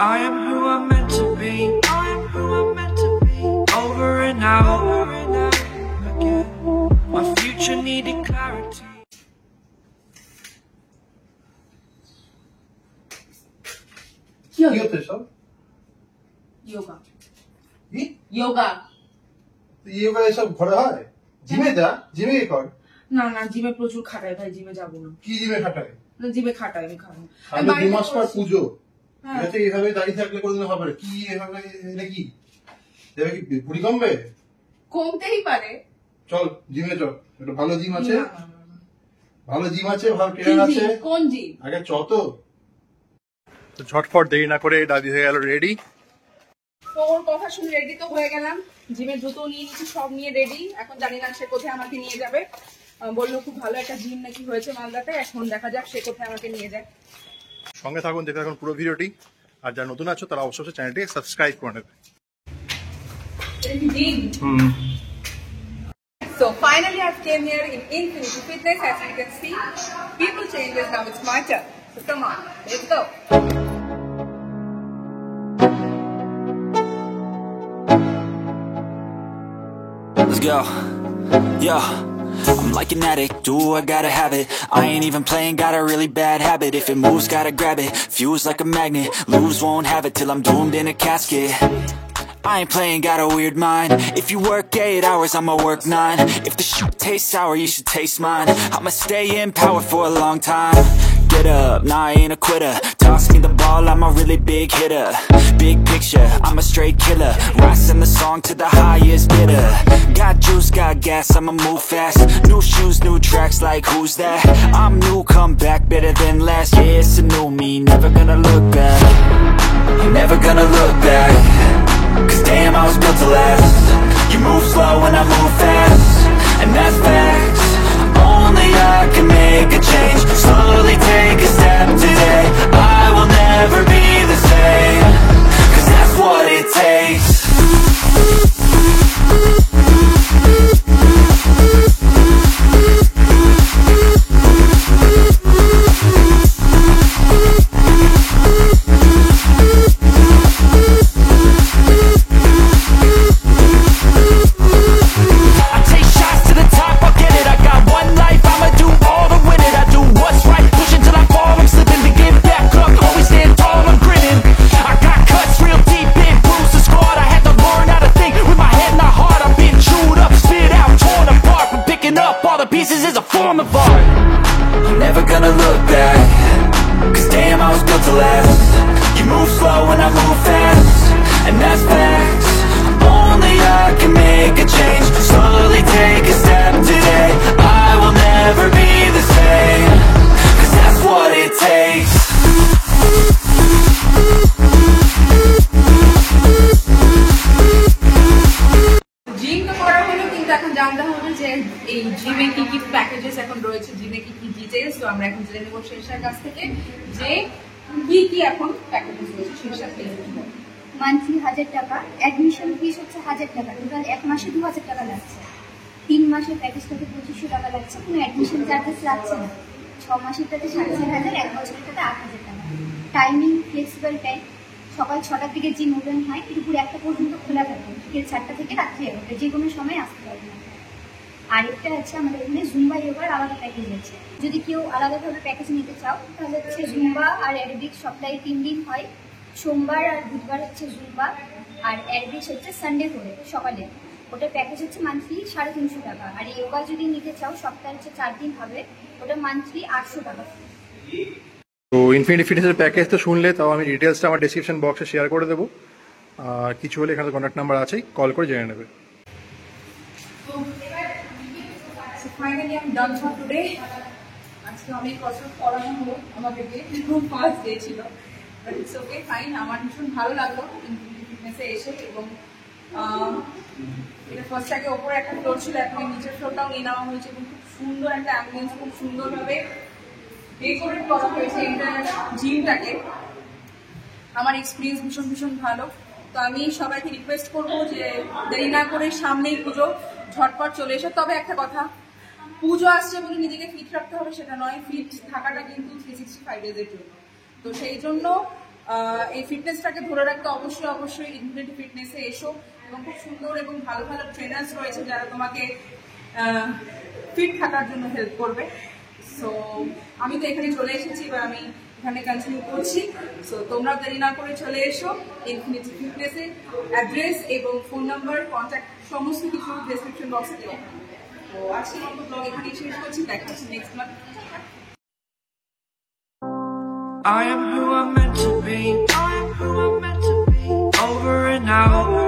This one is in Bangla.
I am who I'm meant to be. I am who I'm meant to be. Over and out again. My future needed clarity. কি হচ্ছে সব? যোগা কি যোগা যোগা এসব ঘরে হয়? জিমে যা, জিমে কর। না না, জিমে প্রচুর খাটায় ভাই, জিমে যাবো না। কি জিমে খাটায়? না, জিমে খাটায়, আমি খাবো। আমি 2 মাস পর পুজো, এটা এইভাবে দাঁড়িয়ে থাকলে কোনদিন হবে না। কি এভাবে এটা কি দেবে? কি পুরি কমবে? কমতেই পারে। চল জিমে চল, একটা ভালো জিম আছে, ভালো জিম আছে, ভালো ট্রেনার আছে। কোন জিম? আগে চ তো। ঝটফট দেরি না করে দাদি হয়ে গেল রেডি। তোর কথা শুনে রেডি তো হয়ে গেলাম, জিমের জুতো নিয়ে নিচ্ছি, সব নিয়ে রেডি। এখন জানি না সে কোথায় আমাকে নিয়ে যাবে। বললো খুব ভালো একটা জিম নাকি হয়েছে মালদাতে, এখন দেখা যাক সে কোথায় আমাকে নিয়ে যায়। সঙ্গে থাকুন, দেখতে থাকুন পুরো ভিডিওটি। আর যারা নতুন আছো তারা অবশ্যই চ্যানেলটিকে সাবস্ক্রাইব করে নেবে। So finally I've came here in Infinity Fitness. As you can see, people changes, now it's my turn. So come on, let's go. Let's go. Yeah, I'm like an addict, do I gotta have it. I ain't even playing, got a really bad habit. If it moves, gotta grab it, fuse like a magnet. Lose, won't have it till I'm doomed in a casket. I ain't playing, got a weird mind. If you work 8 hours, I'ma work 9. If the shit tastes sour, you should taste mine. I'ma stay in power for a long time. Get up, nah, I ain't a quitter. Toss me the ball, I'm a really big hitter. Big picture, I'm a straight killer. Rising the song to the highest bidder. Got juice, got gas, I'ma move fast. New shoes, new tracks, like who's that? I'm new, come back, better than last. Yeah, it's a new me, never gonna look back. Never gonna look back. Cause damn, I was built to last. You move slow and I move fast, and that's facts. Only I can make a change. Slowly take a step today. I will never be the same. Cause that's what it takes. Pieces is a form of art. I'm never gonna look back. Cause damn, I was built to last. You move slow and I move fast, and that's facts. Only I can make a change. Slowly take a step today. I will never be the same. Cause that's what it takes. Gym তো করা হলো, কিন্তু এখন জানতে হবে যে এই জিমে কি কি প্যাকেজেস এখন রয়েছে, জিমে কি কি ডিটেইলস। তো আমরা এখন জেনে নেবো শেরশার কাছ থেকে যে কি কি এখন প্যাকেজেস রয়েছে। শেরশার থেকে মান্থলি 1000 টাকা, অ্যাডমিশন ফিস হচ্ছে 1000 টাকা, টোটাল 1 মাসে 2000 টাকা লাগছে। 3 মাসের প্যাকেজটাতে 2500 টাকা লাগছে, কোনো অ্যাডমিশন চার্জেস লাগছে না। 6 মাসেরটাতে 4500, 1 বছরেরটাতে 8000 টাকা। টাইমিং ফ্লেক্সিবল টাইম, সকাল 6টার দিকে জিম ওপেন হয়, দুপুর 1টা পর্যন্ত খোলা থাকে। বিকেল 4টা থেকে রাত্রি 11টা, যে কোনো সময় আসতে পারবেন। আর একটা আছে আমাদের এখানে জুম্বা যোগার আলাদা প্যাকেজ আছে। যদি কেউ আলাদাভাবে প্যাকেজ নিতে চাও তাহলে হচ্ছে জুম্বা আর অ্যারোবিক সপ্তাহে 3 দিন হয়। সোমবার আর বুধবার হচ্ছে জুম্বা, আর অ্যারোবিক্স হচ্ছে সানডে করে সকালে। ওটা প্যাকেজ হচ্ছে মান্থলি 350 টাকা। আর যোগা যদি নিতে চাও সপ্তাহে হচ্ছে 4 দিন হবে, ওটা মান্থলি 800 টাকা। তো ইনফিনিটি ফিটনেসের প্যাকেজ তো শুনলে, তাও আমি ডিটেলসটা আমার ডেসক্রিপশন বক্সে শেয়ার করে দেবো। আর কিছু হলে এখানে কন্ট্যাক্ট নাম্বার আছেই, কল করে জেনে নেবে। ফাইনালি আমি ডান ফর টুডে। আজকে অনেক কসরত করানো হলো আমাকে, খুব ফার্স্ট ডে ছিল, বাট ইটস ওকে, ফাইন। আমার ভীষণ ভালো লাগলো ইনফিনিটি ফিটনেসে এসে। এবং এটা ফার্স্ট আগে ওপরে একটা ফ্লোর ছিল, এখন নিচের ফ্লোরটাও নিয়ে নেওয়া হয়েছে, এবং খুব সুন্দর একটা অ্যাম্বিয়েন্স, খুব সুন্দরভাবে ডেকোরেট করা হয়েছে এন্টায়ার জিমটাকে। আমার এক্সপিরিয়েন্স ভীষণ ভীষণ ভালো। তো আমি সবাইকে রিকোয়েস্ট করবো যে দেরি না করে, সামনেই পুজো, ঝটপট চলে এসে। তবে একটা কথা, পুজো আসছে বলে নিজেকে ফিট রাখতে হবে সেটা নয়, ফিট থাকাটা কিন্তু 365 ডেজের জন্য। তো সেই জন্য এই ফিটনেসটাকে ধরে রাখতে অবশ্যই ইনফিনিটি ফিটনেসে এসো, এবং খুব সুন্দর এবং ভালো ভালো ট্রেনার্স রয়েছে যারা তোমাকে ফিট থাকার জন্য হেল্প করবে। সো আমি তো এখানে চলে এসেছি, এবার আমি এখানে কন্টিনিউ করছি। সো তোমরা দেরি না করে চলে এসো ইনফিনিটি ফিটনেসে। অ্যাড্রেস এবং ফোন নাম্বার, কন্ট্যাক্ট সমস্ত কিছু ডেসক্রিপশন বক্সে দেওয়া। তো আজকে মতো ব্লগ এখানেই শেষ করছি, দেখা হচ্ছে next blog. I am who I'm meant to be. I am who I'm meant to be. Over and out.